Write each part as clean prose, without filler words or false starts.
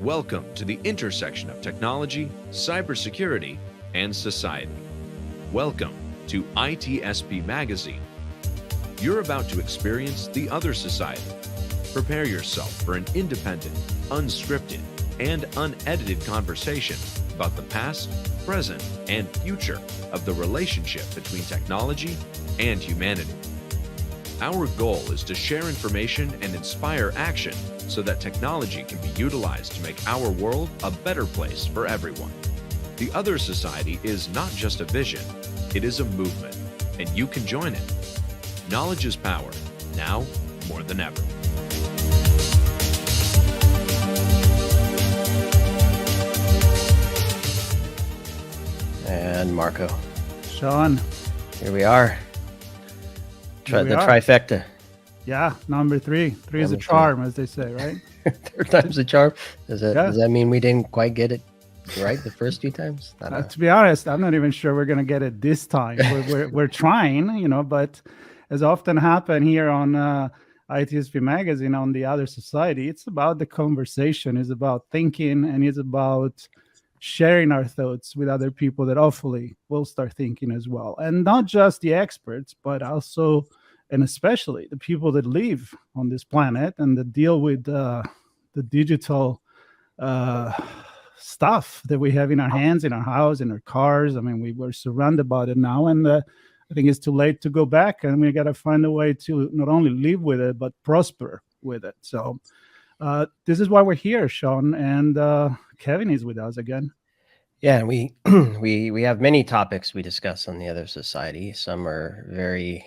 Welcome to the intersection of technology, cybersecurity, and society. Welcome to ITSP Magazine. You're about to experience the other society. Prepare yourself for an independent, unscripted, and unedited conversation about the past, present, and future of the relationship between technology and humanity. Our goal is to share information and inspire action so that technology can be utilized to make our world a better place for everyone. The Other Society is not just a vision, it is a movement, and you can join it. Knowledge is power, now more than ever. And Marco. Sean. Here we are. The trifecta. Yeah, number three. Three is a charm, as they say, right? Third time's a charm. Does that mean we didn't quite get it right the first few times? To be honest, I'm not even sure we're going to get it this time. We're trying, but as often happen here on ITSP Magazine, on The Other Society, it's about the conversation, it's about thinking, and it's about sharing our thoughts with other people that hopefully will start thinking as well. And not just the experts, but also and especially the people that live on this planet and that deal with the digital stuff that we have in our hands, in our house, in our cars. I mean, we're surrounded by it now, and I think it's too late to go back, and we got to find a way to not only live with it, but prosper with it. So this is why we're here, Sean, and Kevin is with us again. Yeah, we have many topics we discuss on The Other Society. Some are very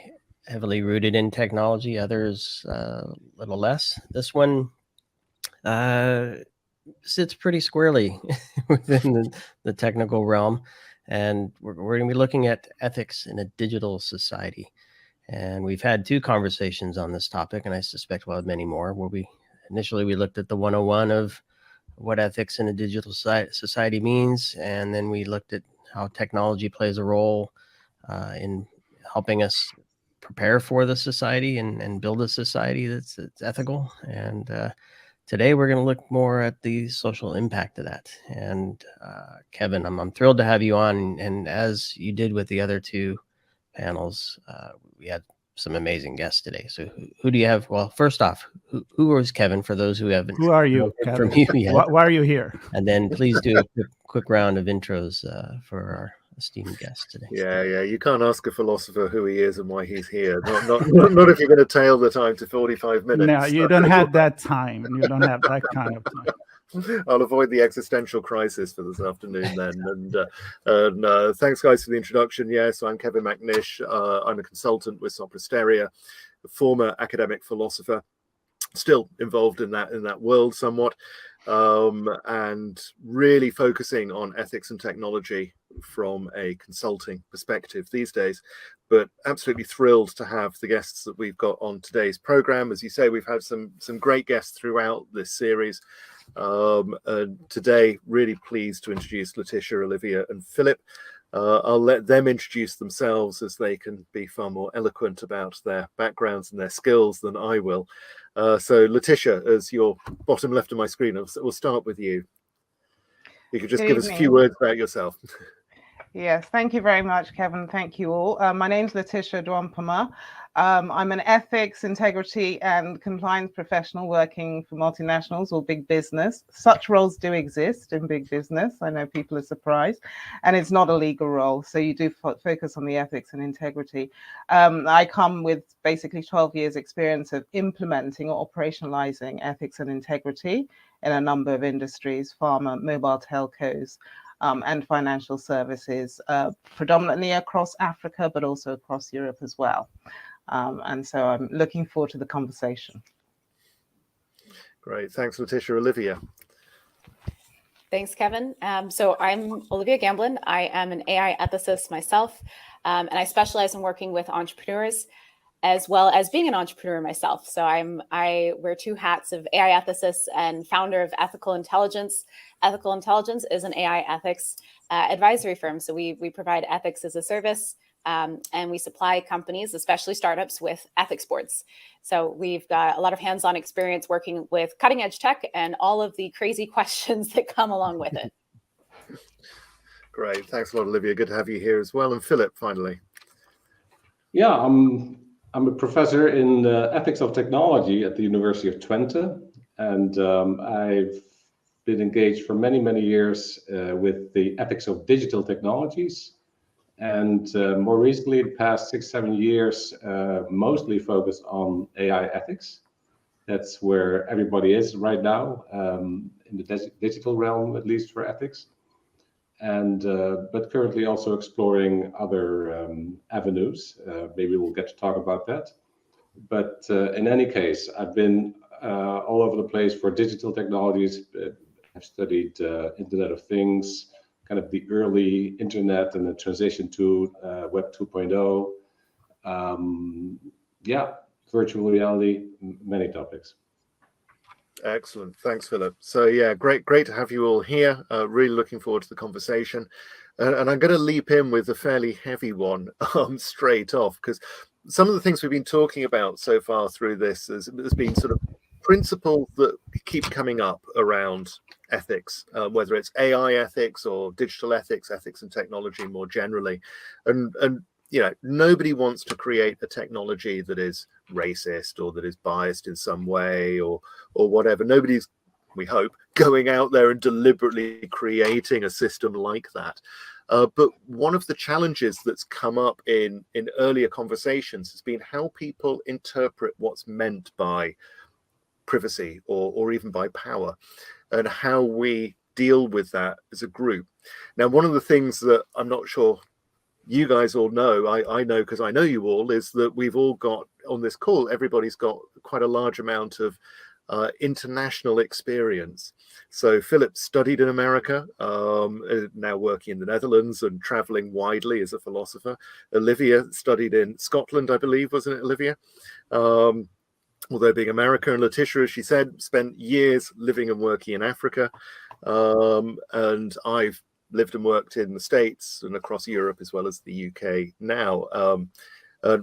heavily rooted in technology, others a little less. This one sits pretty squarely within the technical realm, and we're going to be looking at ethics in a digital society. And we've had two conversations on this topic, and I suspect we'll have many more, where we looked at the 101 of what ethics in a digital society means, and then we looked at how technology plays a role in helping us prepare for the society and build a society that's ethical. And today we're going to look more at the social impact of that. And Kevin, I'm thrilled to have you on. And as you did with the other two panels, we had some amazing guests today. So who do you have? Well, first off, who is Kevin for those who haven't? Who are you, Kevin? From you yet? Why are you here? And then please do a quick round of intros for our esteemed guest today. Yeah. You can't ask a philosopher who he is and why he's here. Not if you're going to tail the time to 45 minutes. No, you don't have that time. You don't have that kind of time. I'll avoid the existential crisis for this afternoon then. And thanks, guys, for the introduction. Yes, I'm Kevin Macnish. I'm a consultant with Sopra Steria, a former academic philosopher, still involved in that world somewhat, and really focusing on ethics and technology from a consulting perspective these days. But absolutely thrilled to have the guests that we've got on today's program. As you say, we've had some great guests throughout this series. Today, really pleased to introduce Letitia, Olivia, and Philip. I'll let them introduce themselves, as they can be far more eloquent about their backgrounds and their skills than I will. So Letitia, as you're bottom left of my screen, we'll start with you. You could just give us a few words about yourself. Yes, thank you very much, Kevin. Thank you all. My name's Letitia Adu-Ampoma. I'm an ethics, integrity, and compliance professional working for multinationals or big business. Such roles do exist in big business. I know people are surprised, and it's not a legal role. So you do focus on the ethics and integrity. I come with basically 12 years experience of implementing or operationalizing ethics and integrity in a number of industries, pharma, mobile telcos, and financial services, predominantly across Africa, but also across Europe as well. And so I'm looking forward to the conversation. Great. Thanks, Letitia. Olivia. Thanks, Kevin. So I'm Olivia Gambelin. I am an AI ethicist myself, and I specialize in working with entrepreneurs as well as being an entrepreneur myself. So I wear two hats of AI ethicist and founder of Ethical Intelligence. Ethical Intelligence is an AI ethics advisory firm. So we provide ethics as a service And we supply companies, especially startups, with ethics boards. So we've got a lot of hands-on experience working with cutting edge tech and all of the crazy questions that come along with it. Great. Thanks a lot, Olivia. Good to have you here as well. And Philip, finally. Yeah, I'm a professor in ethics of technology at the University of Twente. And I've been engaged for many, many years with the ethics of digital technologies. And more recently, the past 6-7 years, mostly focused on AI ethics. That's where everybody is right now, in the digital realm, at least for ethics. And but currently also exploring other avenues. Maybe we'll get to talk about that. But in any case, I've been all over the place for digital technologies. I've studied Internet of Things, kind of the early internet and the transition to Web 2.0. Yeah, virtual reality, many topics. Excellent. Thanks, Philip. So yeah, great to have you all here. Really looking forward to the conversation. And I'm going to leap in with a fairly heavy one straight off, because some of the things we've been talking about so far through this has been sort of principles that keep coming up around ethics, whether it's AI ethics or digital ethics, ethics and technology more generally. And you know, nobody wants to create a technology that is racist or that is biased in some way or whatever. Nobody's, we hope, going out there and deliberately creating a system like that. But one of the challenges that's come up in earlier conversations has been how people interpret what's meant by privacy or even by power, and how we deal with that as a group. Now, one of the things that I'm not sure you guys all know, I know because I know you all, is that we've all got on this call, everybody's got quite a large amount of international experience. So Philip studied in America, now working in the Netherlands and traveling widely as a philosopher. Olivia studied in Scotland, I believe, wasn't it, Olivia? Although being America. And Letitia, as she said, spent years living and working in Africa. And I've lived and worked in the States and across Europe as well as the UK now.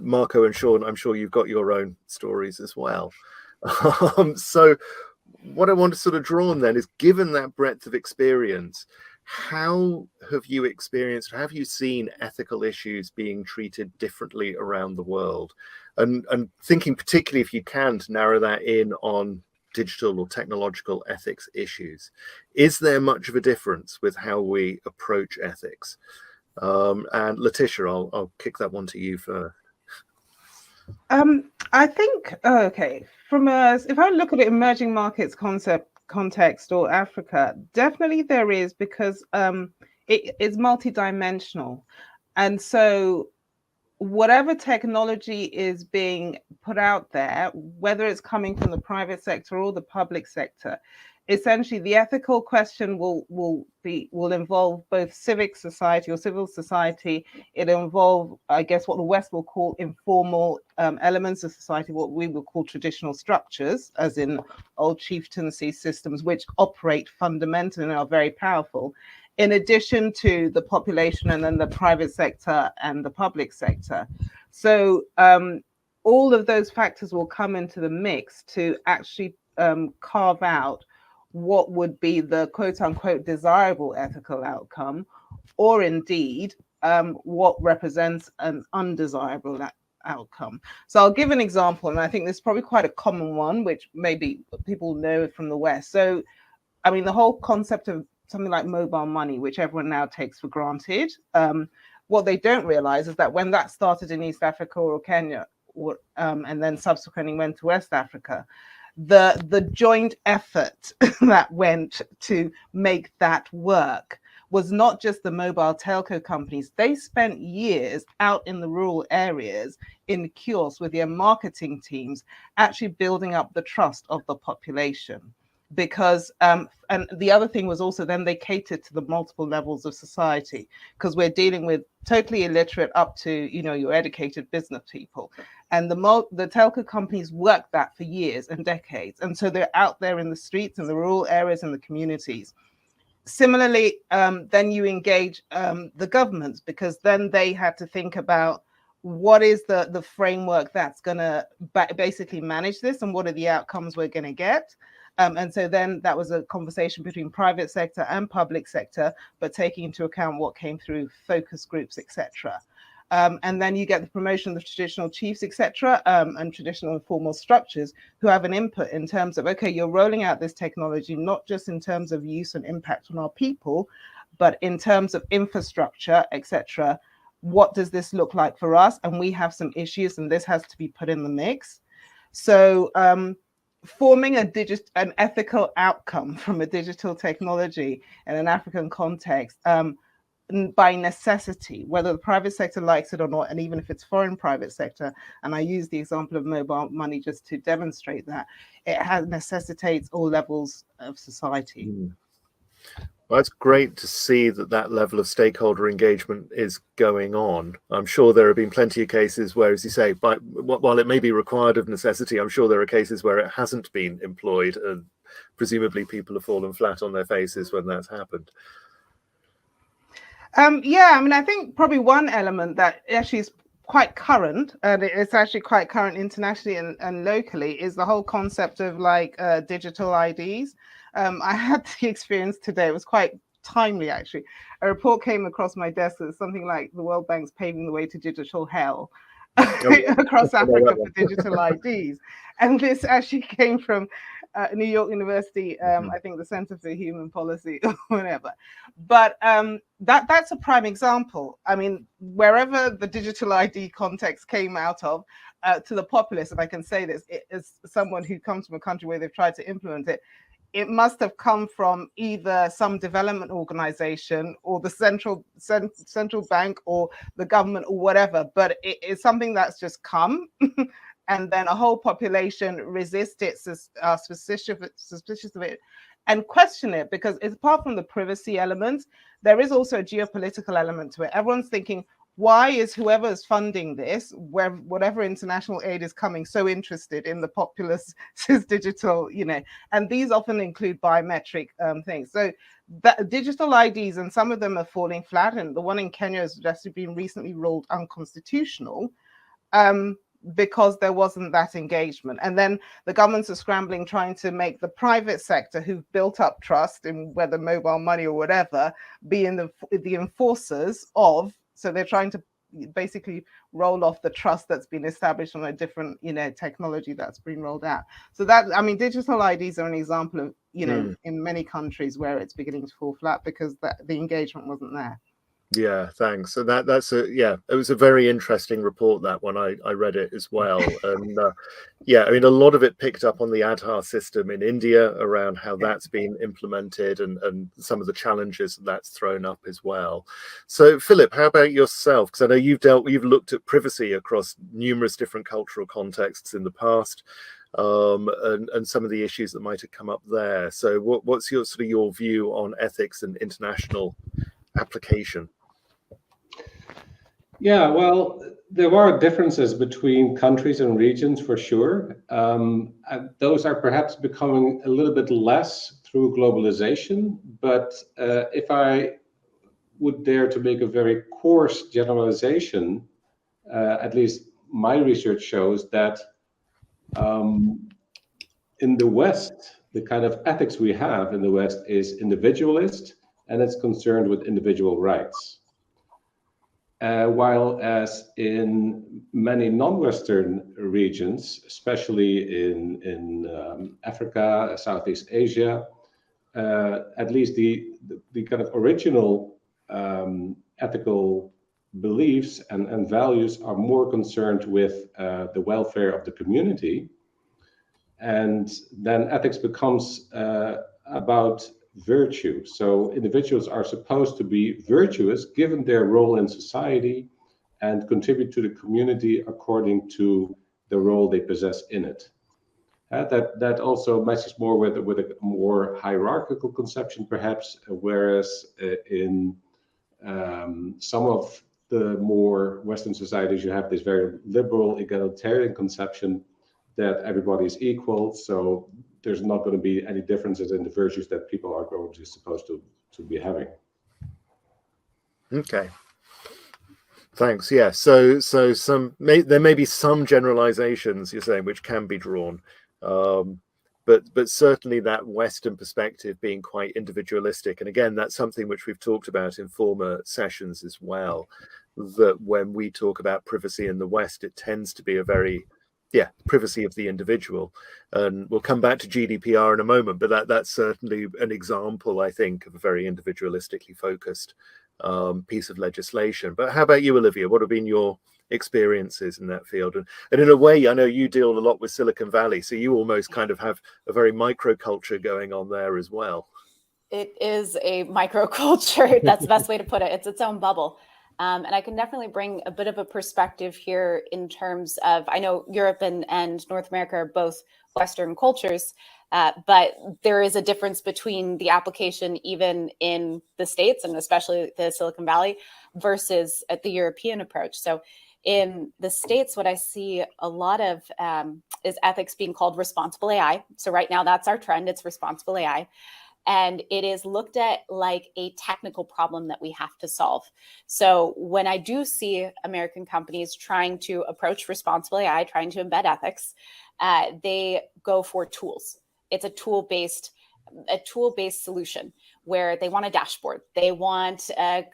Marco and Sean, I'm sure you've got your own stories as well. So what I want to sort of draw on then is, given that breadth of experience, how have you experienced, have you seen ethical issues being treated differently around the world? And thinking particularly, if you can, to narrow that in on digital or technological ethics issues. Is there much of a difference with how we approach ethics? And Letitia, I'll kick that one to you first. I think, okay, if I look at it, emerging markets context or Africa, definitely there is, because it is multidimensional. And so whatever technology is being put out there, whether it's coming from the private sector or the public sector, essentially the ethical question will involve both civic society or civil society. It'll involve, I guess, what the West will call informal elements of society, what we will call traditional structures, as in old chieftaincy systems, which operate fundamentally and are very powerful, in addition to the population and then the private sector and the public sector. So all of those factors will come into the mix to actually carve out what would be the quote unquote desirable ethical outcome, or indeed what represents an undesirable outcome. So I'll give an example, and I think this is probably quite a common one, which maybe people know from the West. So, I mean, the whole concept of something like mobile money, which everyone now takes for granted. What they don't realize is that when that started in East Africa or Kenya, and then subsequently went to West Africa, the joint effort that went to make that work was not just the mobile telco companies. They spent years out in the rural areas in kiosks with their marketing teams, actually building up the trust of the population. Because and the other thing was also then they catered to the multiple levels of society, because we're dealing with totally illiterate up to, you know, your educated business people, and the telco companies worked that for years and decades, and so they're out there in the streets and the rural areas and the communities. Similarly, then you engage the governments, because then they had to think about what is the framework that's going to basically manage this, and what are the outcomes we're going to get. And so then that was a conversation between private sector and public sector, but taking into account what came through focus groups, etc. And then you get the promotion of the traditional chiefs, etc., and traditional and formal structures who have an input in terms of, okay, you're rolling out this technology, not just in terms of use and impact on our people, but in terms of infrastructure, etc. What does this look like for us? And we have some issues, and this has to be put in the mix. So forming an ethical outcome from a digital technology in an African context, by necessity, whether the private sector likes it or not, and even if it's foreign private sector, and I use the example of mobile money just to demonstrate that, it necessitates all levels of society. Well, it's great to see that level of stakeholder engagement is going on. I'm sure there have been plenty of cases where, as you say, while it may be required of necessity, I'm sure there are cases where it hasn't been employed, and presumably people have fallen flat on their faces when that's happened. Yeah, I mean, I think probably one element that actually is quite current, and it's actually quite current internationally and locally, is the whole concept of like digital IDs. I had the experience today, it was quite timely actually. A report came across my desk that's something like the World Bank's paving the way to digital hell across Africa for digital IDs. And this actually came from New York University, I think the Center for Human Policy or whatever. But that's a prime example. I mean, wherever the digital ID context came out of, to the populace, if I can say this, as someone who comes from a country where they've tried to implement it, it must have come from either some development organization or the central bank or the government or whatever, but it's something that's just come and then a whole population resist it, are suspicious of it and question it, because it's apart from the privacy element, there is also a geopolitical element to it. Everyone's thinking, why is whoever is funding this, whatever international aid is coming, so interested in the populace's digital, and these often include biometric things. So that digital IDs, and some of them are falling flat, and the one in Kenya has just been recently ruled unconstitutional because there wasn't that engagement. And then the governments are scrambling, trying to make the private sector, who've built up trust in whether mobile money or whatever, be in the enforcers of. So they're trying to basically roll off the trust that's been established on a different, technology that's been rolled out. So that, I mean, digital IDs are an example of, in many countries where it's beginning to fall flat because the engagement wasn't there. Yeah, thanks. So it was a very interesting report, that one. I read it as well. And I mean, a lot of it picked up on the Aadhaar system in India, around how that's been implemented and some of the challenges that's thrown up as well. So Philip, how about yourself? Because I know you've looked at privacy across numerous different cultural contexts in the past, and some of the issues that might have come up there. So what's your view on ethics and international application? Yeah, well, there are differences between countries and regions for sure. Those are perhaps becoming a little bit less through globalization. But if I would dare to make a very coarse generalization, at least my research shows that in the West, the kind of ethics we have in the West is individualist, and it's concerned with individual rights. While as in many non-Western regions, especially in Africa, Southeast Asia, at least the kind of original ethical beliefs and values are more concerned with the welfare of the community. And then ethics becomes about virtue. So individuals are supposed to be virtuous given their role in society and contribute to the community according to the role they possess in it. That also matches more with a more hierarchical conception, perhaps, whereas in some of the more Western societies, you have this very liberal egalitarian conception that everybody is equal. So there's not going to be any differences in the virtues that people are going to supposed to be having. Okay. Thanks. Yeah. So there may be some generalizations you're saying which can be drawn, but certainly that Western perspective being quite individualistic, and again that's something which we've talked about in former sessions as well. That when we talk about privacy in the West, it tends to be a very privacy of the individual, and we'll come back to GDPR in a moment. But that's certainly an example, I think, of a very individualistically focused piece of legislation. But how about you, Olivia? What have been your experiences in that field? And in a way, I know you deal a lot with Silicon Valley, so you almost kind of have a very microculture going on there as well. It is a microculture. That's the best way to put it. It's its own bubble. And I can definitely bring a bit of a perspective here in terms of, I know Europe and North America are both Western cultures, but there is a difference between the application even in the States and especially the Silicon Valley versus the European approach. So in the States, what I see a lot of is ethics being called responsible AI. So right now that's our trend, it's responsible AI. And it is looked at like a technical problem that we have to solve. So when I do see American companies trying to approach responsible AI, trying to embed ethics, they go for tools. It's a tool-based solution where they want a dashboard, they want a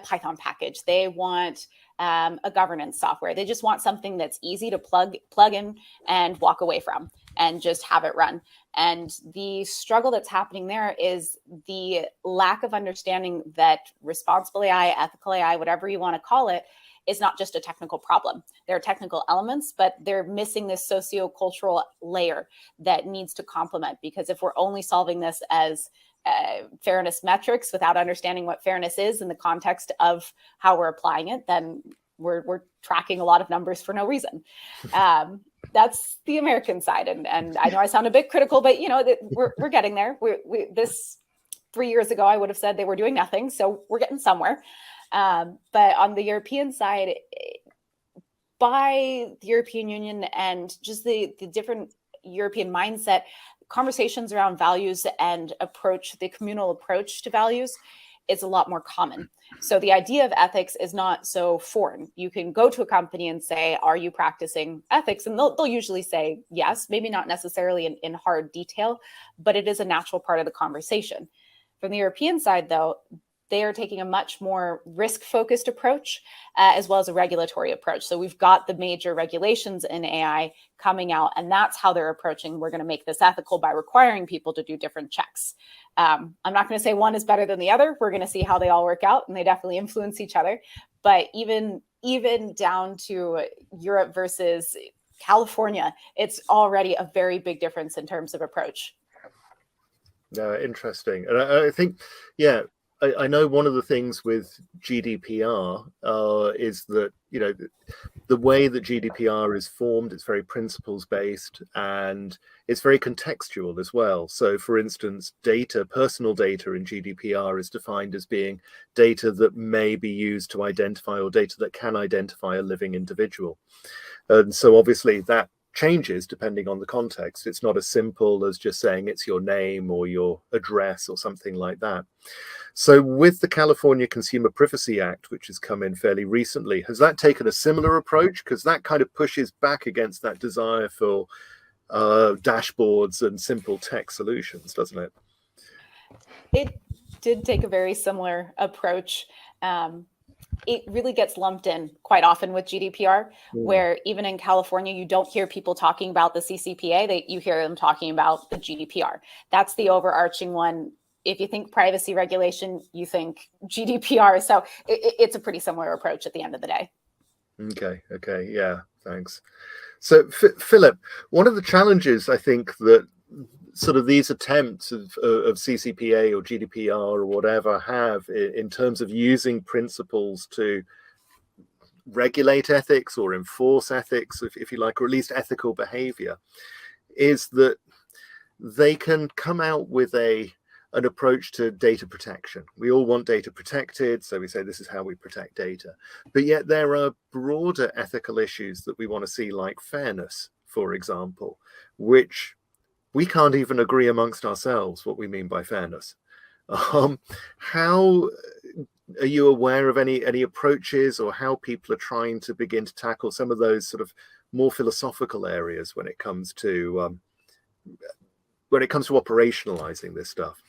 Python package, they want a governance software. They just want something that's easy to plug in and walk away from and just have it run. And the struggle that's happening there is the lack of understanding that responsible AI, ethical AI, whatever you want to call it, is not just a technical problem. There are technical elements, but they're missing this socio-cultural layer that needs to complement. Because if we're only solving this as fairness metrics without understanding what fairness is in the context of how we're applying it, then we're tracking a lot of numbers for no reason. That's the American side, and I know I sound a bit critical, but we're getting there. This 3 years ago, I would have said they were doing nothing, so we're getting somewhere. But on the European side, by the European Union and just the different European mindset, conversations around values and the communal approach to values is a lot more common. So the idea of ethics is not so foreign. You can go to a company and say, are you practicing ethics? And they'll usually say yes, maybe not necessarily in hard detail, but it is a natural part of the conversation. From the European side, though, they are taking a much more risk-focused approach, as well as a regulatory approach. So we've got the major regulations in AI coming out, and that's how they're approaching. We're going to make this ethical by requiring people to do different checks. I'm not going to say one is better than the other. We're going to see how they all work out, and they definitely influence each other. But even down to Europe versus California, it's already a very big difference in terms of approach. Interesting. And I think, I know one of the things with GDPR is that, the way that GDPR is formed, it's very principles based and it's very contextual as well. So for instance, personal data in GDPR is defined as being data that may be used to identify or data that can identify a living individual. And so obviously that changes depending on the context. It's not as simple as just saying it's your name or your address or something like that. So with the California Consumer Privacy Act, which has come in fairly recently, has that taken a similar approach? Because that kind of pushes back against that desire for dashboards and simple tech solutions, doesn't it? It did take a very similar approach. It really gets lumped in quite often with GDPR, where even in California, you don't hear people talking about the CCPA, you hear them talking about the GDPR. That's the overarching one. If you think privacy regulation, you think GDPR. So it's a pretty similar approach at the end of the day. Okay. Yeah, thanks. So Philip, one of the challenges I think that sort of these attempts of CCPA or GDPR or whatever have in terms of using principles to regulate ethics or enforce ethics, if you like, or at least ethical behavior, is that they can come out with an approach to data protection. We all want data protected, so we say this is how we protect data. But yet there are broader ethical issues that we want to see, like fairness, for example, which we can't even agree amongst ourselves what we mean by fairness. How are you aware of any approaches, or how people are trying to begin to tackle some of those sort of more philosophical areas when it comes to operationalizing this stuff?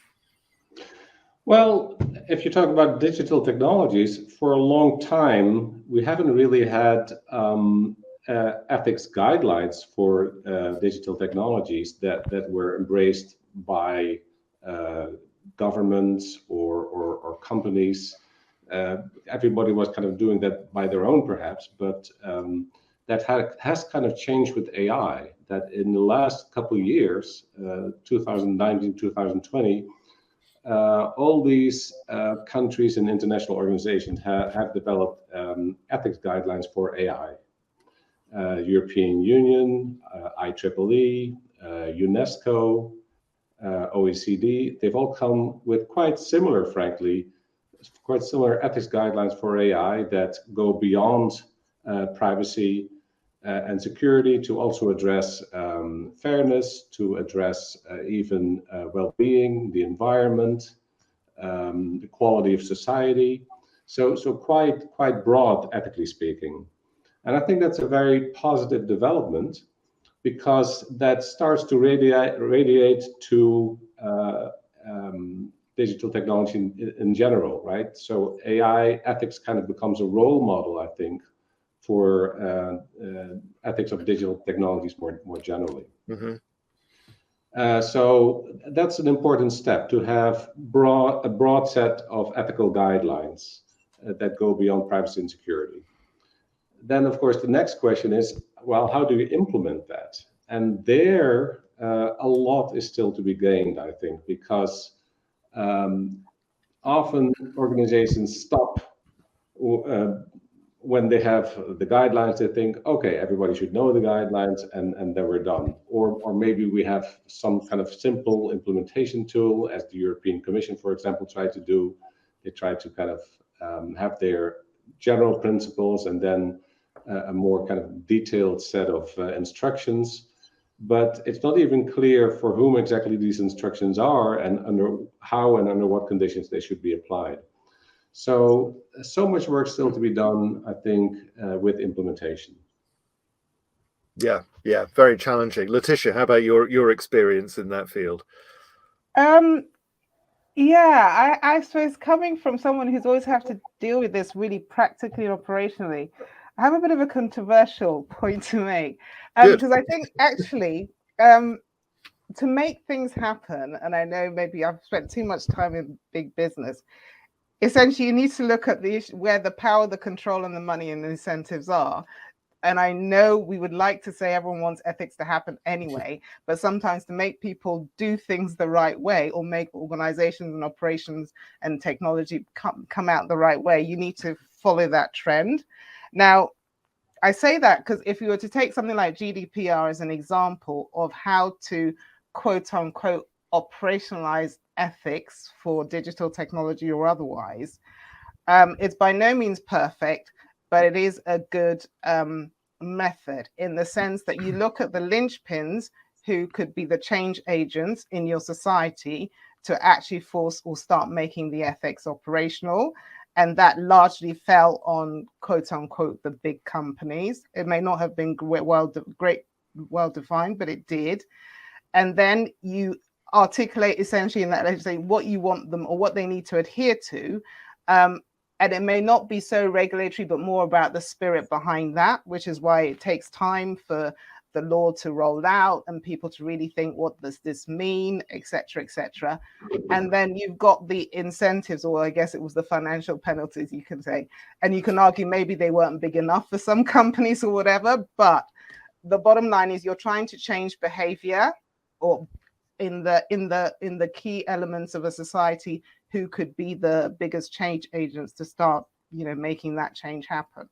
Well, if you talk about digital technologies, for a long time, we haven't really had ethics guidelines for digital technologies that were embraced by governments or companies. Everybody was kind of doing that by their own, perhaps, but that has kind of changed with AI. That in the last couple of years, 2019, 2020, all these countries and international organizations have developed ethics guidelines for AI. European Union, IEEE, UNESCO, OECD, they've all come with quite similar ethics guidelines for AI that go beyond privacy and security to also address fairness, to address even well-being, the environment, the quality of society. So quite broad, ethically speaking. And I think that's a very positive development, because that starts to radiate to digital technology in general, right? So AI ethics kind of becomes a role model, I think, for ethics of digital technologies more generally. Mm-hmm. So that's an important step, to have a broad set of ethical guidelines that go beyond privacy and security. Then, of course, the next question is, well, how do you implement that? And there, a lot is still to be gained, I think, because often organizations stop when they have the guidelines. They think, okay, everybody should know the guidelines, and then we're done. Or maybe we have some kind of simple implementation tool, as the European Commission, for example, tried to do. They tried to kind of have their general principles and then a more kind of detailed set of instructions. But it's not even clear for whom exactly these instructions are, and under what conditions they should be applied. So much work still to be done, I think, with implementation. Yeah, very challenging. Letitia, how about your experience in that field? Yeah, I suppose, coming from someone who's always had to deal with this really practically and operationally, I have a bit of a controversial point to make, because I think actually to make things happen, and I know maybe I've spent too much time in big business, essentially you need to look at the issue where the power, the control, and the money and the incentives are. And I know we would like to say everyone wants ethics to happen anyway, but sometimes to make people do things the right way, or make organizations and operations and technology come out the right way, you need to follow that trend. Now, I say that because if you were to take something like GDPR as an example of how to quote unquote operationalize ethics for digital technology or otherwise, it's by no means perfect, but it is a good method, in the sense that you look at the linchpins who could be the change agents in your society to actually force or start making the ethics operational. And that largely fell on, quote unquote, the big companies. It may not have been well defined, but it did. And then you articulate essentially in that, let's say, what you want them or what they need to adhere to. And it may not be so regulatory, but more about the spirit behind that, which is why it takes time for the law to roll out and people to really think, what does this mean, et cetera, et cetera. And then you've got the incentives, or I guess it was the financial penalties, you can say. And you can argue maybe they weren't big enough for some companies or whatever, but the bottom line is you're trying to change behavior, or in the key elements of a society, who could be the biggest change agents to start, making that change happen.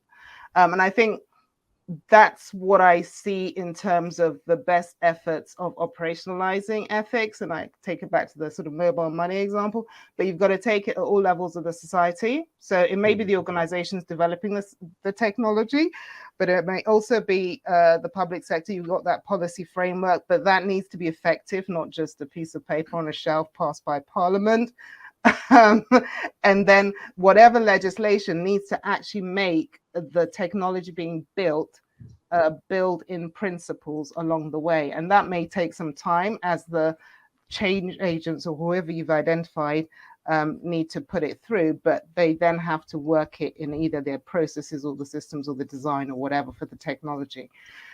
And I think that's what I see in terms of the best efforts of operationalizing ethics. And I take it back to the sort of mobile money example, but you've got to take it at all levels of the society. So it may be the organizations developing the technology, but it may also be the public sector. You've got that policy framework, but that needs to be effective, not just a piece of paper on a shelf passed by Parliament. And then whatever legislation needs to actually make the technology being build in principles along the way. And that may take some time as the change agents or whoever you've identified need to put it through, but they then have to work it in either their processes or the systems or the design or whatever for the technology.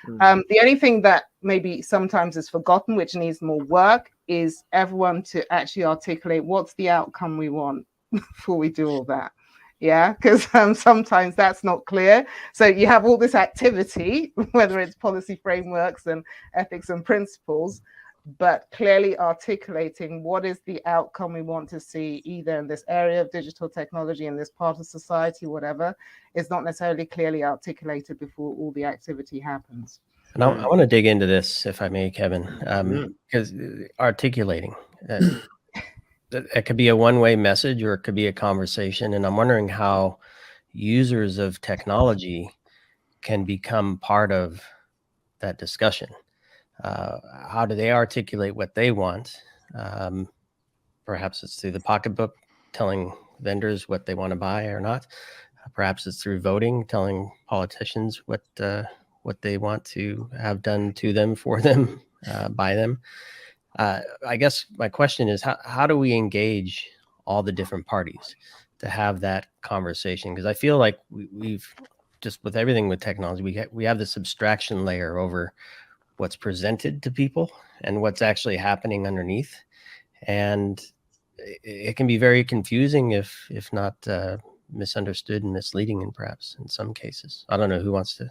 The only thing that maybe sometimes is forgotten, which needs more work, is everyone to actually articulate what's the outcome we want before we do all that. Yeah, because sometimes that's not clear. So you have all this activity, whether it's policy frameworks and ethics and principles, but clearly articulating what is the outcome we want to see either in this area of digital technology, in this part of society, whatever, is not necessarily clearly articulated before all the activity happens. And I want to dig into this, if I may, Kevin, because articulating, it could be a one-way message or it could be a conversation. And I'm wondering how users of technology can become part of that discussion. How do they articulate what they want? Perhaps it's through the pocketbook, telling vendors what they want to buy or not. Perhaps it's through voting, telling politicians what they want to have done to them, for them, by them. I guess my question is, how do we engage all the different parties to have that conversation? Because I feel like we've just, with everything with technology, we have this abstraction layer over what's presented to people and what's actually happening underneath. And it can be very confusing if not misunderstood and misleading, and perhaps in some cases. I don't know who wants to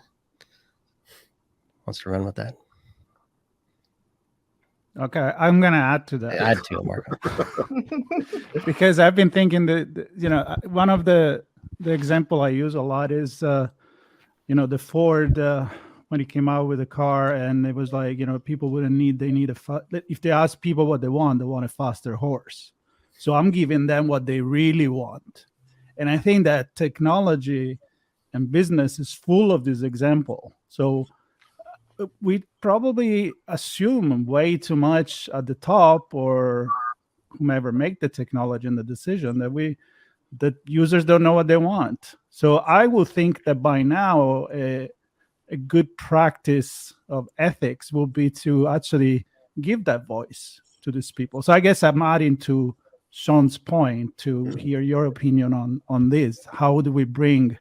run with that. Okay, I'm going to add to that. Add to it, Marco. Because I've been thinking that, one of the example I use a lot is, the Ford, when he came out with a car, and it was like, people if they ask people what they want a faster horse. So I'm giving them what they really want. And I think that technology and business is full of this example. So we probably assume way too much at the top, or whomever make the technology and the decision, that users don't know what they want. So I would think that by now, a good practice of ethics will be to actually give that voice to these people. So I guess I'm adding to Sean's point to hear your opinion on this. How do we bring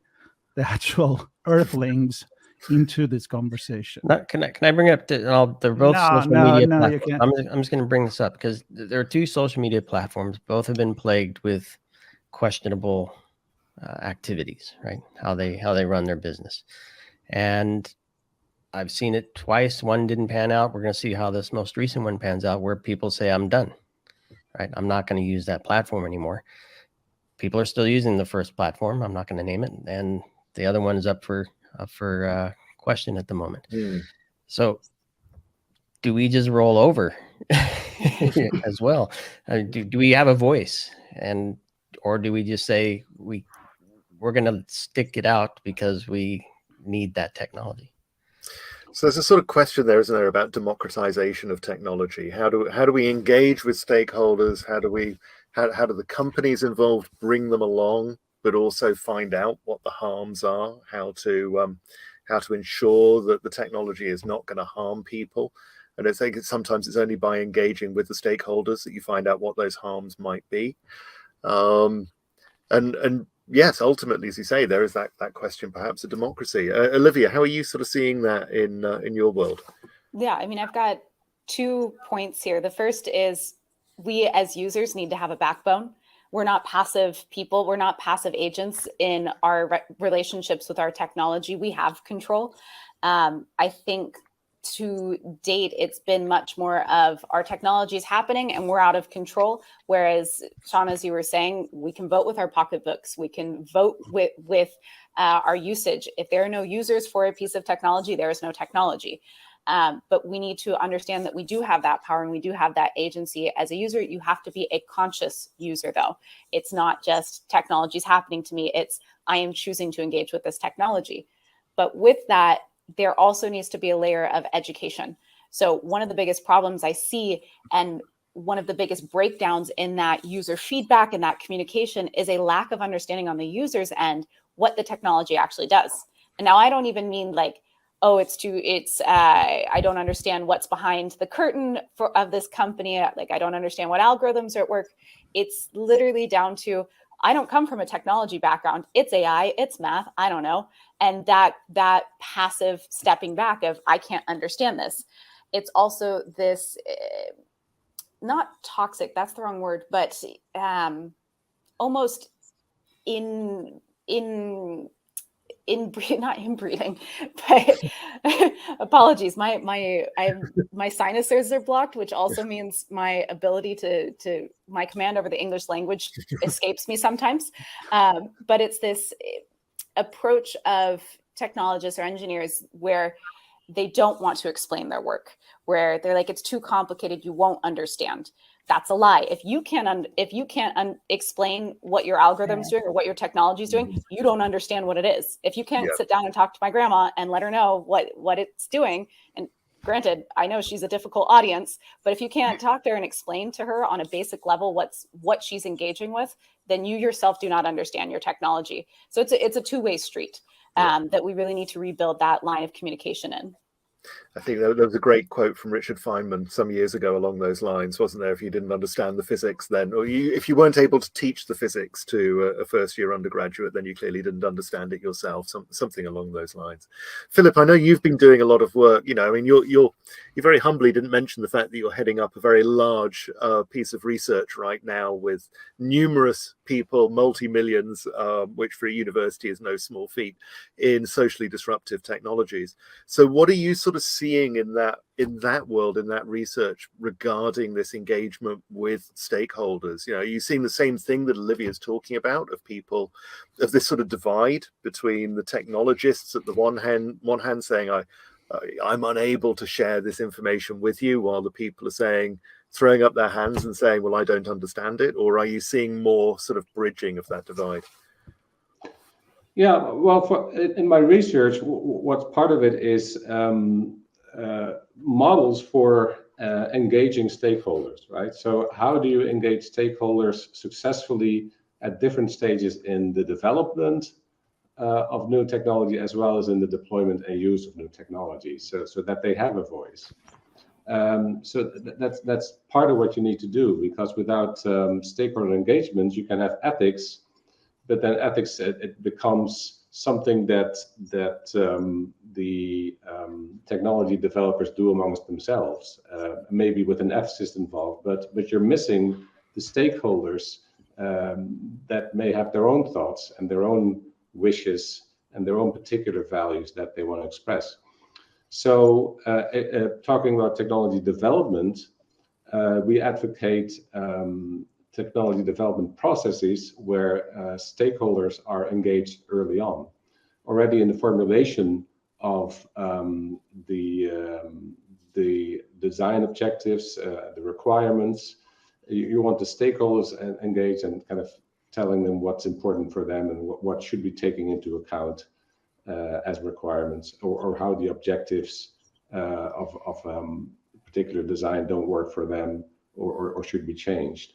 the actual earthlings into this conversation? Can I bring up they're both social media platforms. I'm just going to bring this up because there are two social media platforms. Both have been plagued with questionable activities, right? How they run their business. And I've seen it twice. One didn't pan out. We're going to see how this most recent one pans out, where people say, I'm done, right? I'm not going to use that platform anymore. People are still using the first platform. I'm not going to name it. And the other one is up for question at the moment. So do we just roll over as well? Do we have a voice, or do we just say we're going to stick it out because we need that technology? So there's a sort of question there, isn't there, about democratization of technology? How do we engage with stakeholders? How do the companies involved bring them along, but also find out what the harms are? How to ensure that the technology is not going to harm people? And I think sometimes it's only by engaging with the stakeholders that you find out what those harms might be. And yes, ultimately, as you say, there is that question perhaps of democracy. Olivia, how are you sort of seeing that in your world? Yeah, I mean, I've got 2 points here. The first is we as users need to have a backbone. We're not passive people. We're not passive agents in our relationships with our technology. We have control. I think to date, it's been much more of our technology is happening and we're out of control. Whereas, Sean, as you were saying, we can vote with our pocketbooks. We can vote with our usage. If there are no users for a piece of technology, there is no technology. But we need to understand that we do have that power and we do have that agency as a user. You have to be a conscious user, though. It's not just technology is happening to me. It's I am choosing to engage with this technology. But with that, there also needs to be a layer of education. So one of the biggest problems I see, and one of the biggest breakdowns in that user feedback and that communication, is a lack of understanding on the user's end what the technology actually does. And now I don't even mean like, oh, I don't understand what's behind the curtain of this company. Like, I don't understand what algorithms are at work. It's literally down to, I don't come from a technology background. It's AI, it's math, I don't know. And that passive stepping back of, I can't understand this. It's also this, not toxic, that's the wrong word, but almost not inbreeding, but apologies. My sinuses are blocked, which also means my ability to my command over the English language escapes me sometimes. But it's this approach of technologists or engineers where they don't want to explain their work, where they're like, it's too complicated, you won't understand. That's a lie. If you can't explain what your algorithm's doing or what your technology is doing, you don't understand what it is. If you can't sit down and talk to my grandma and let her know what it's doing, and granted, I know she's a difficult audience, but if you can't talk to her and explain to her on a basic level what she's engaging with, then you yourself do not understand your technology. So it's a two-way street that we really need to rebuild that line of communication in. I think there was a great quote from Richard Feynman some years ago along those lines, wasn't there? If you didn't understand the physics then, or if you weren't able to teach the physics to a first-year undergraduate, then you clearly didn't understand it yourself, something along those lines. Philip, I know you've been doing a lot of work. You mean, you very humbly didn't mention the fact that you're heading up a very large piece of research right now with numerous people, multi-millions, which for a university is no small feat, in socially disruptive technologies. So what are you sort of seeing in that world, in that research regarding this engagement with stakeholders? Are you seeing the same thing that Olivia's talking about, of this sort of divide between the technologists at the one hand saying, I'm unable to share this information with you, while the people are throwing up their hands and saying, well, I don't understand it? Or are you seeing more sort of bridging of that divide? Yeah, well, in my research, what's part of it is models for engaging stakeholders, right? So how do you engage stakeholders successfully at different stages in the development of new technology, as well as in the deployment and use of new technology, so that they have a voice. So that's part of what you need to do, because without stakeholder engagement, you can have ethics, but then ethics, it becomes something that the technology developers do amongst themselves, maybe with an ethicist involved, but you're missing the stakeholders that may have their own thoughts and their own wishes and their own particular values that they want to express. So talking about technology development, we advocate technology development processes where stakeholders are engaged early on, already in the formulation of the design objectives, the requirements. You want the stakeholders engaged and kind of telling them what's important for them and what should be taken into account as requirements, or how the objectives of particular design don't work for them or should be changed.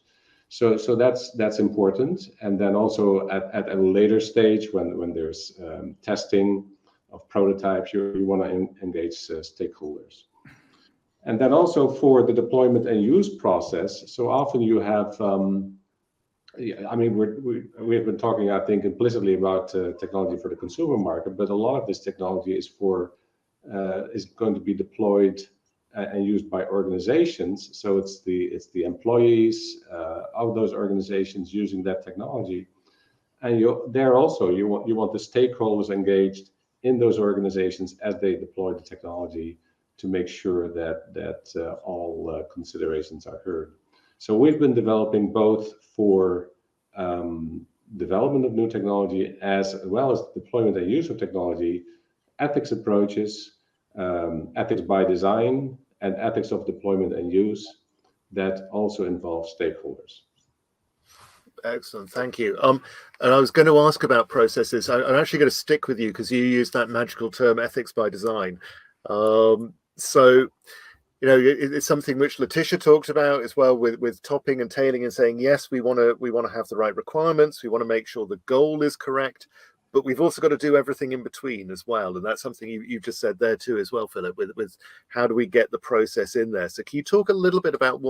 So that's important. And then also at a later stage, when there's testing of prototypes, you want to engage stakeholders. And then also for the deployment and use process, so often you have, I mean, we have been talking, I think, implicitly about technology for the consumer market, but a lot of this technology is going to be deployed and used by organizations. So it's the employees of those organizations using that technology, and you want the stakeholders engaged in those organizations as they deploy the technology, to make sure that all considerations are heard. So we've been developing both for development of new technology as well as deployment and use of technology, ethics approaches, ethics by design, and ethics of deployment and use that also involve stakeholders. Excellent, thank you. And I was going to ask about processes. I'm actually going to stick with you because you used that magical term, ethics by design. So, you know, it's something which Letitia talked about as well with topping and tailing and saying, yes, we want to have the right requirements. We want to make sure the goal is correct, but we've also got to do everything in between as well. And that's something you just said there too as well, Philip, with how do we get the process in there? So can you talk a little bit about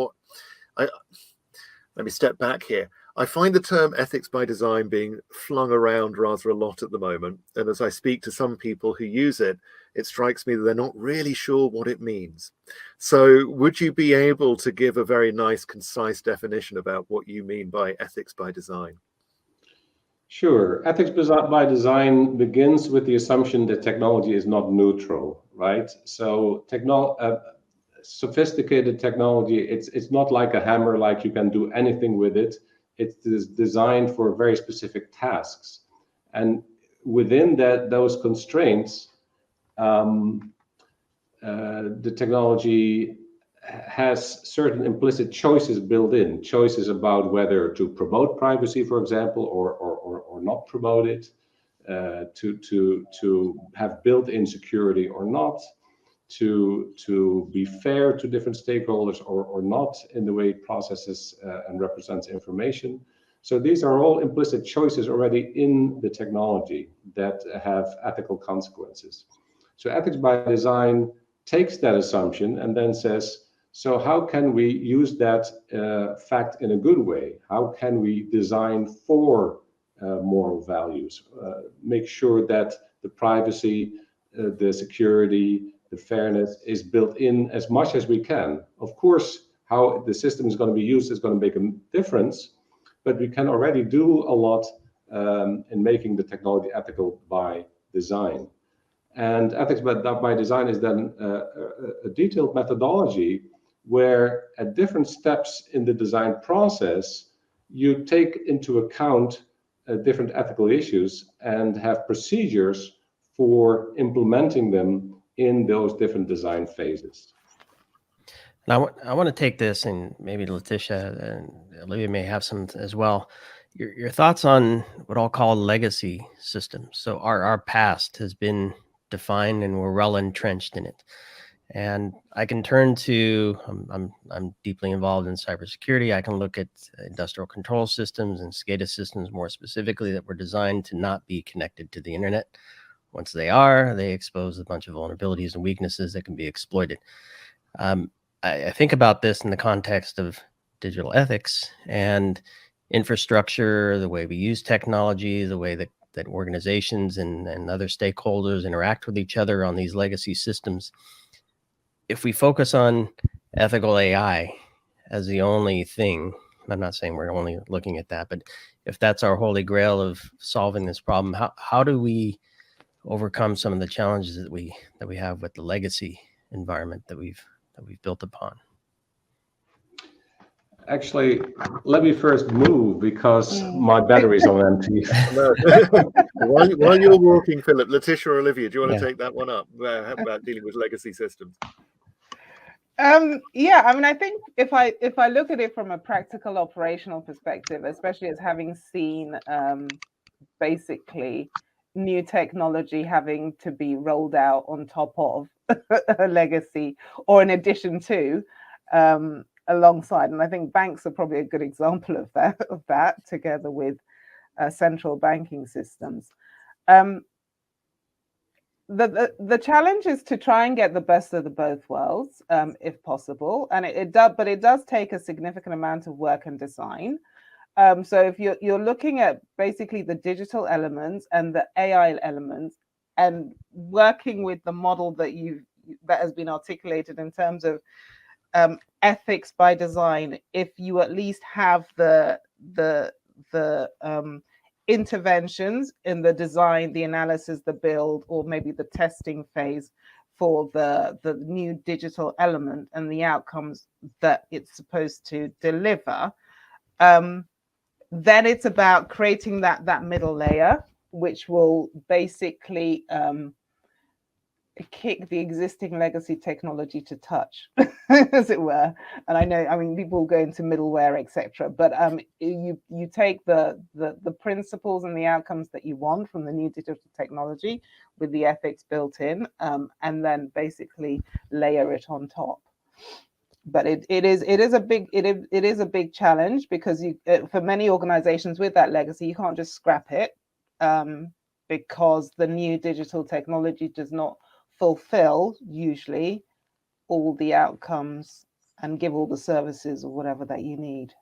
let me step back here. I find the term ethics by design being flung around rather a lot at the moment. And as I speak to some people who use it, it strikes me that they're not really sure what it means. So would you be able to give a very nice, concise definition about what you mean by ethics by design? Sure. Ethics by design begins with the assumption that technology is not neutral, right? So sophisticated technology, it's not like a hammer, like you can do anything with it. It is designed for very specific tasks. And within those constraints, the technology has certain implicit choices built in, choices about whether to promote privacy, for example, or not promote it, to have built-in security or not, to be fair to different stakeholders or not in the way it processes and represents information. So these are all implicit choices already in the technology that have ethical consequences. So ethics by design takes that assumption and then says, so how can we use that fact in a good way? How can we design for moral values? Make sure that the privacy, the security, the fairness is built in as much as we can. Of course, how the system is going to be used is going to make a difference, but we can already do a lot in making the technology ethical by design. And ethics by design is then a detailed methodology where at different steps in the design process, you take into account different ethical issues and have procedures for implementing them in those different design phases. Now, I want to take this, and maybe Letitia and Olivia may have some as well. Your thoughts on what I'll call legacy systems. So our past has been defined, and we're well entrenched in it. And I can turn to I'm deeply involved in cybersecurity. I can look at industrial control systems and SCADA systems more specifically that were designed to not be connected to the internet. Once they are, they expose a bunch of vulnerabilities and weaknesses that can be exploited. I think about this in the context of digital ethics and infrastructure, the way we use technology, the way that organizations and other stakeholders interact with each other on these legacy systems. If we focus on ethical AI as the only thing, I'm not saying we're only looking at that, but if that's our holy grail of solving this problem, how do we overcome some of the challenges that we have with the legacy environment that we've built upon? Actually, let me first move because my battery's on empty. While you're walking, Philip, Letitia or Olivia, do you want to take that one up about dealing with legacy systems? Yeah, I mean, I think if I look at it from a practical operational perspective, especially as having seen basically new technology having to be rolled out on top of a legacy or in addition to alongside, and I think banks are probably a good example of that together with central banking systems. The challenge is to try and get the best of the both worlds, if possible, and it does take a significant amount of work and design. So if you're looking at basically the digital elements and the AI elements, and working with the model that has been articulated in terms of ethics by design, if you at least have the interventions in the design, the analysis, the build, or maybe the testing phase for the new digital element and the outcomes that it's supposed to deliver, Then it's about creating that middle layer, which will basically kick the existing legacy technology to touch, as it were. And I mean, people go into middleware, etc. But you take the principles and the outcomes that you want from the new digital technology with the ethics built in, and then basically layer it on top. But it is a big challenge, because for many organizations with that legacy, you can't just scrap it, because the new digital technology does not fulfill usually all the outcomes and give all the services or whatever that you need.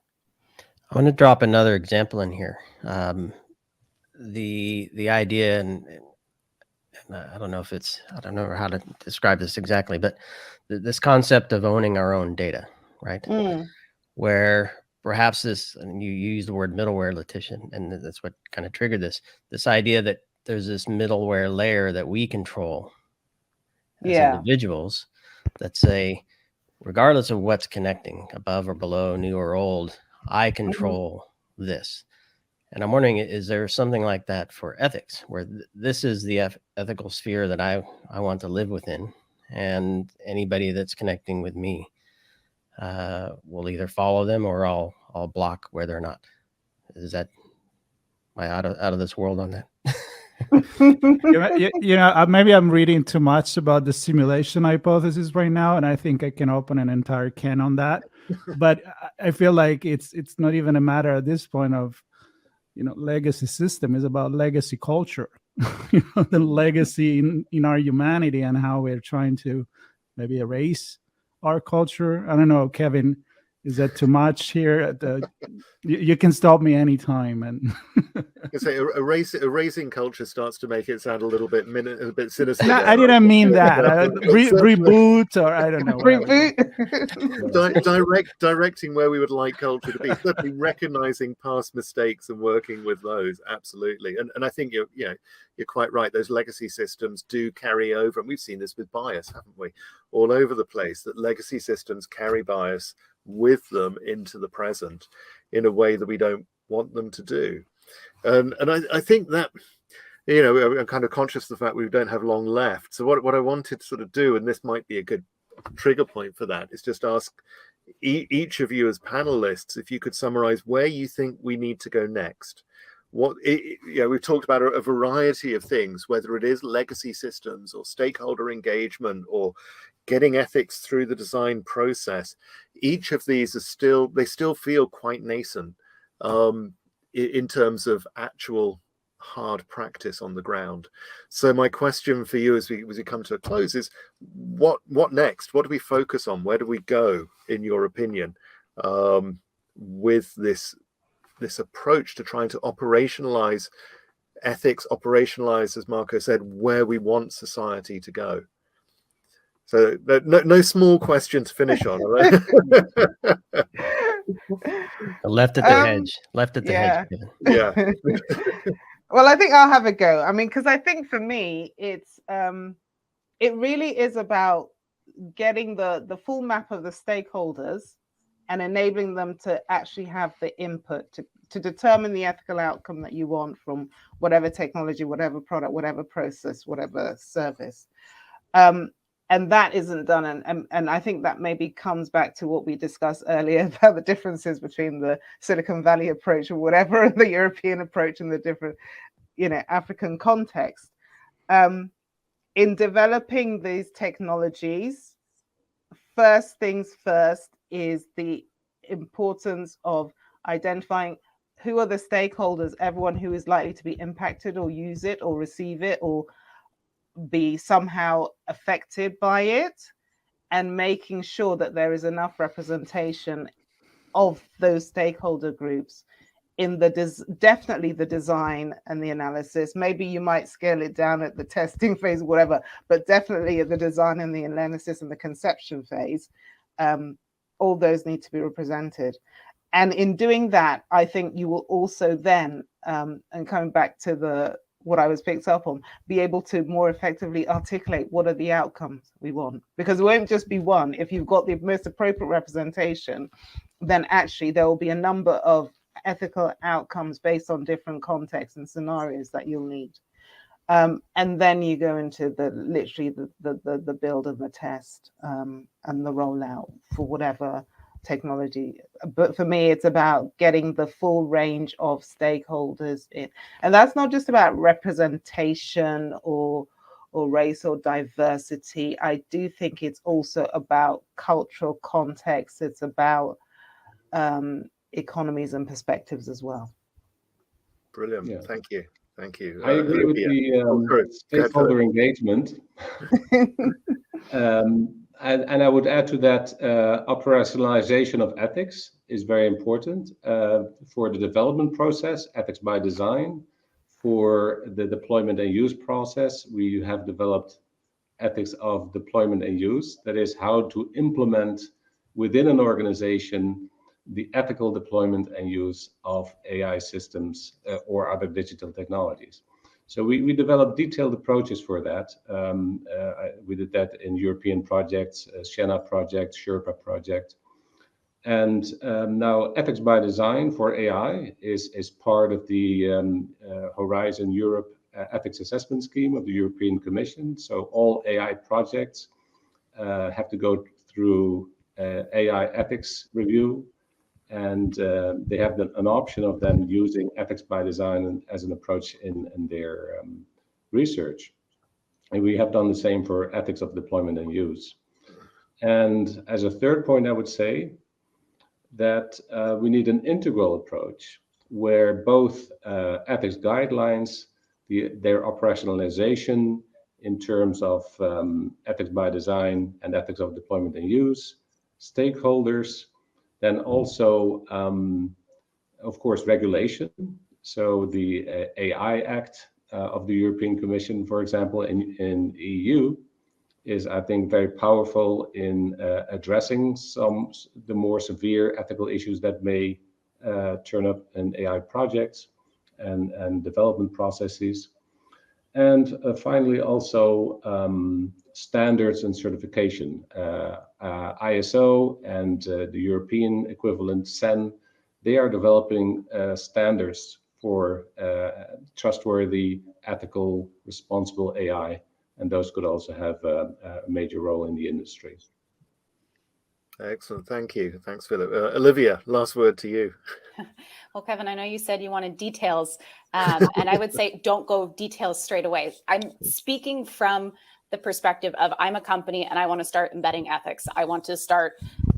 I want to drop another example in here. The idea, and I don't know how to describe this exactly, but this concept of owning our own data, right? Where perhaps this, and you use the word middleware, Letitia, and that's what kind of triggered this idea that there's this middleware layer that we control as individuals, that say, regardless of what's connecting above or below, new or old, I control this. And I'm wondering, is there something like that for ethics, where this is the ethical sphere that I want to live within, and anybody that's connecting with me will either follow them or I'll block where they're not? Is that, am I out of this world on that? Maybe I'm reading too much about the simulation hypothesis right now, and I think I can open an entire can on that. But I feel like it's not even a matter at this point of, legacy system. Is about legacy culture, the legacy in our humanity, and how we're trying to maybe erase our culture. I don't know, Kevin, is that too much here? You can stop me anytime. And erasing culture starts to make it sound a bit sinister. No, I didn't mean that. Reboot, or I don't know. Directing where we would like culture to be. Certainly recognizing past mistakes and working with those. Absolutely. And I think you're quite right. Those legacy systems do carry over, and we've seen this with bias, haven't we? All over the place, that legacy systems carry bias with them into the present in a way that we don't want them to do. And I think that, I'm kind of conscious of the fact we don't have long left. So what I wanted to sort of do, and this might be a good trigger point for that, is just ask each of you as panelists if you could summarize where you think we need to go next. We've talked about a variety of things, whether it is legacy systems or stakeholder engagement or getting ethics through the design process. Each of these still feel quite nascent in terms of actual hard practice on the ground. So my question for you as we come to a close is, what next? What do we focus on? Where do we go, in your opinion, with this approach to trying to operationalize ethics, as Marco said, where we want society to go? So no small question to finish on. Left at the hedge. Left at the hedge. Yeah. Well, I think I'll have a go. I mean, because I think for me, it really is about getting the full map of the stakeholders and enabling them to actually have the input to determine the ethical outcome that you want from whatever technology, whatever product, whatever process, whatever service. And that isn't done. And I think that maybe comes back to what we discussed earlier about the differences between the Silicon Valley approach or whatever, the European approach, and the different, African context. In developing these technologies, first things first is the importance of identifying who are the stakeholders, everyone who is likely to be impacted or use it or receive it or be somehow affected by it, and making sure that there is enough representation of those stakeholder groups in definitely the design and the analysis. Maybe you might scale it down at the testing phase, whatever, but definitely at the design and the analysis and the conception phase, all those need to be represented. And in doing that, I think you will also then, and coming back to what I was picked up on, be able to more effectively articulate what are the outcomes we want. Because it won't just be one. If you've got the most appropriate representation, then actually there will be a number of ethical outcomes based on different contexts and scenarios that you'll need. And then you go into literally the build and the test and the rollout for whatever technology. But for me, it's about getting the full range of stakeholders in. And that's not just about representation or race or diversity. I do think it's also about cultural context. It's about economies and perspectives as well. Brilliant. Yeah. Thank you. Thank you. I agree with the stakeholder engagement. And I would add to that, operationalization of ethics is very important for the development process, ethics by design. For the deployment and use process, we have developed ethics of deployment and use. That is how to implement within an organization the ethical deployment and use of AI systems or other digital technologies. So we developed detailed approaches for that. We did that in European projects, Sienna project, Sherpa project. And now ethics by design for AI is part of the Horizon Europe ethics assessment scheme of the European Commission. So all AI projects have to go through AI ethics review. And they have an option of them using ethics by design as an approach in their research. And we have done the same for ethics of deployment and use. And as a third point, I would say that we need an integral approach where both ethics guidelines, their operationalization in terms of ethics by design and ethics of deployment and use, stakeholders, then also, of course, regulation. So the AI Act of the European Commission, for example, in EU, is, I think, very powerful in addressing the more severe ethical issues that may turn up in AI projects and development processes. And finally, also standards and certification. ISO and the European equivalent CEN, they are developing standards for trustworthy, ethical, responsible AI, and those could also have a major role in the industry. Excellent. Thank you. Thanks, Philip. Olivia, last word to you. Well, Kevin, I know you said you wanted details, and I would say don't go details straight away. I'm speaking from the perspective of I'm a company and I want to start embedding ethics. I want to start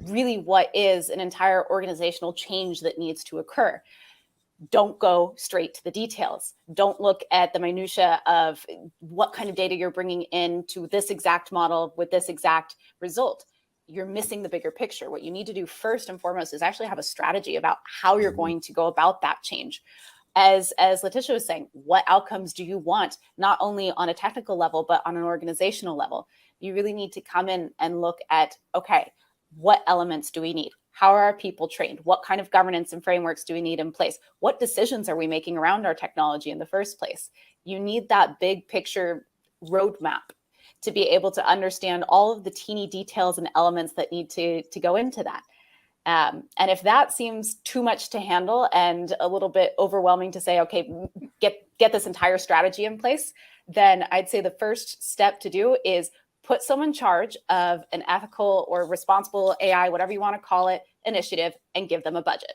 really what is an entire organizational change that needs to occur. Don't go straight to the details. Don't look at the minutia of what kind of data you're bringing into this exact model with this exact result. You're missing the bigger picture. What you need to do first and foremost is actually have a strategy about how you're going to go about that change. As Letitia was saying, what outcomes do you want, not only on a technical level, but on an organizational level? You really need to come in and look at, okay, what elements do we need? How are our people trained? What kind of governance and frameworks do we need in place? What decisions are we making around our technology in the first place? You need that big picture roadmap to be able to understand all of the teeny details and elements that need to go into that. And if that seems too much to handle and a little bit overwhelming to say, okay, get this entire strategy in place, then I'd say the first step to do is put someone in charge of an ethical or responsible AI, whatever you want to call it, initiative, and give them a budget.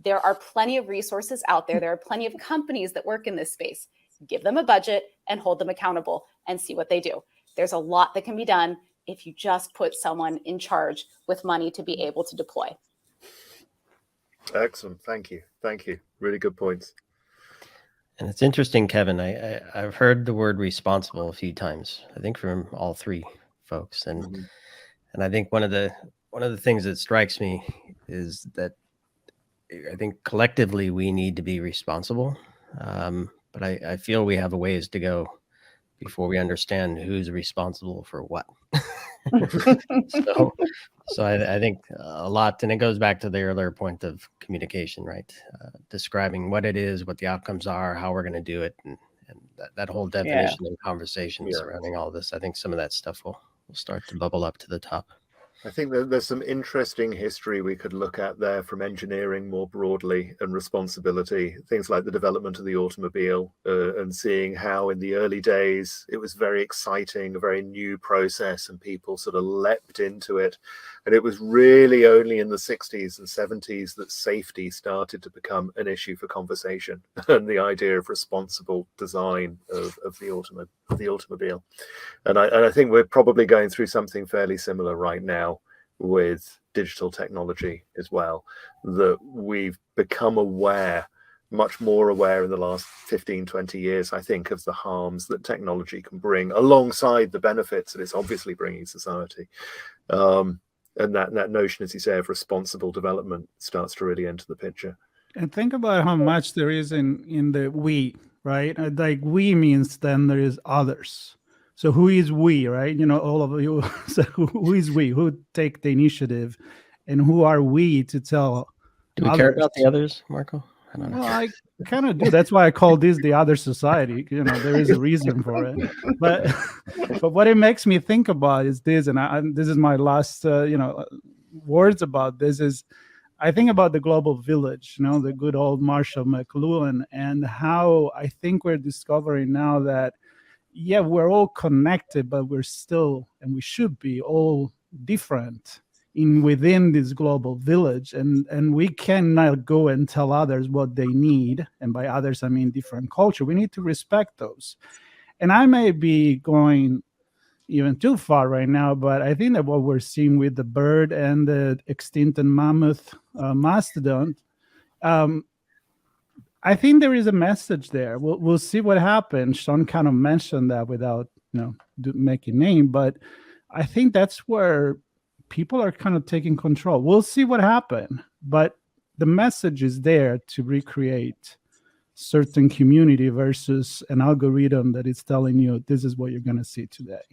There are plenty of resources out there. There are plenty of companies that work in this space. Give them a budget and hold them accountable and see what they do. There's a lot that can be done if you just put someone in charge with money to be able to deploy. Excellent. Thank you. Thank you. Really good points. And it's interesting, Kevin. I've heard the word responsible a few times, I think from all three folks. And and I think one of the things that strikes me is that I think collectively we need to be responsible. But I feel we have a ways to go before we understand who's responsible for what. So I think a lot, and it goes back to the earlier point of communication, right? Describing what it is, what the outcomes are, how we're going to do it, and that whole definition and conversation surrounding all this. I think some of that stuff will start to bubble up to the top. I think that there's some interesting history we could look at there from engineering more broadly and responsibility, things like the development of the automobile and seeing how in the early days it was very exciting, a very new process, and people sort of leapt into it. And it was really only in the 60s and 70s that safety started to become an issue for conversation and the idea of responsible design of the automobile. And I think we're probably going through something fairly similar right now with digital technology as well, that we've become much more aware in the last 15, 20 years, I think, of the harms that technology can bring alongside the benefits that it's obviously bringing society. And that notion, as you say, of responsible development starts to really enter the picture. And think about how much there is in the we, right? Like we means then there is others. So who is we, right? You know, all of you. So who is we? Who take the initiative, and who are we to tell? Do we care about the others, Marco? I don't know. Well, I kind of do. That's why I call this the other society. You know, there is a reason for it. But what it makes me think about is this, and this is my last, words about this is, I think about the global village, you know, the good old Marshall McLuhan, and how I think we're discovering now that, yeah, we're all connected, but we're still, and we should be all different within this global village, and we cannot go and tell others what they need, and by others I mean different culture. We need to respect those. And I may be going even too far right now, but I think that what we're seeing with the bird and the extinct and mammoth mastodon, I think there is a message there. We'll see what happens. Sean kind of mentioned that without making name, but I think that's where people are kind of taking control. We'll see what happens, but the message is there to recreate certain community versus an algorithm that is telling you this is what you're going to see today.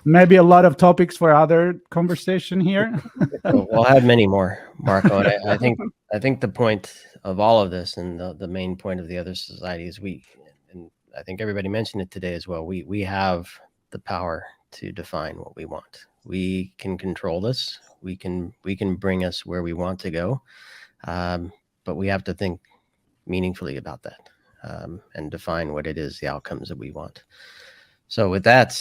Maybe a lot of topics for other conversation here. We'll have many more, Marco. And I think the point of all of this, and the main point of the other society, is and I think everybody mentioned it today as well, we have the power to define what we want. We can control this. We can bring us where we want to go, but we have to think meaningfully about that and define what it is, the outcomes that we want. So with that,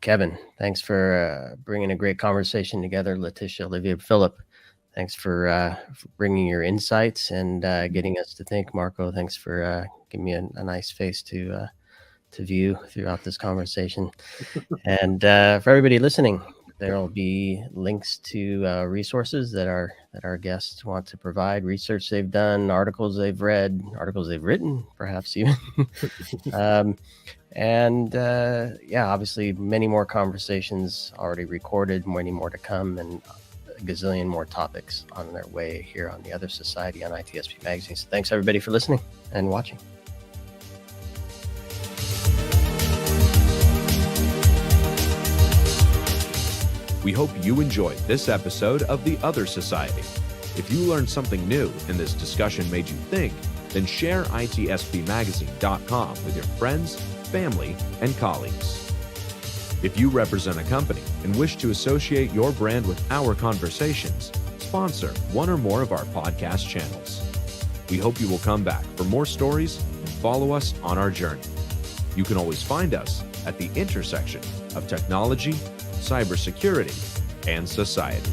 Kevin, thanks for bringing a great conversation together. Letitia, Olivia, Philip, thanks for bringing your insights and getting us to think. Marco, thanks for giving me a nice face to view throughout this conversation. And for everybody listening, there will be links to resources that our guests want to provide, research they've done, articles they've read, articles they've written, perhaps even. Obviously many more conversations already recorded, many more to come, and a gazillion more topics on their way here on The Other Society on ITSP Magazine. So thanks everybody for listening and watching. We hope you enjoyed this episode of The Other Society. If you learned something new and this discussion made you think, then share itspmagazine.com with your friends, family, and colleagues. If you represent a company and wish to associate your brand with our conversations, sponsor one or more of our podcast channels. We hope you will come back for more stories and follow us on our journey. You can always find us at the intersection of technology, cybersecurity, and society.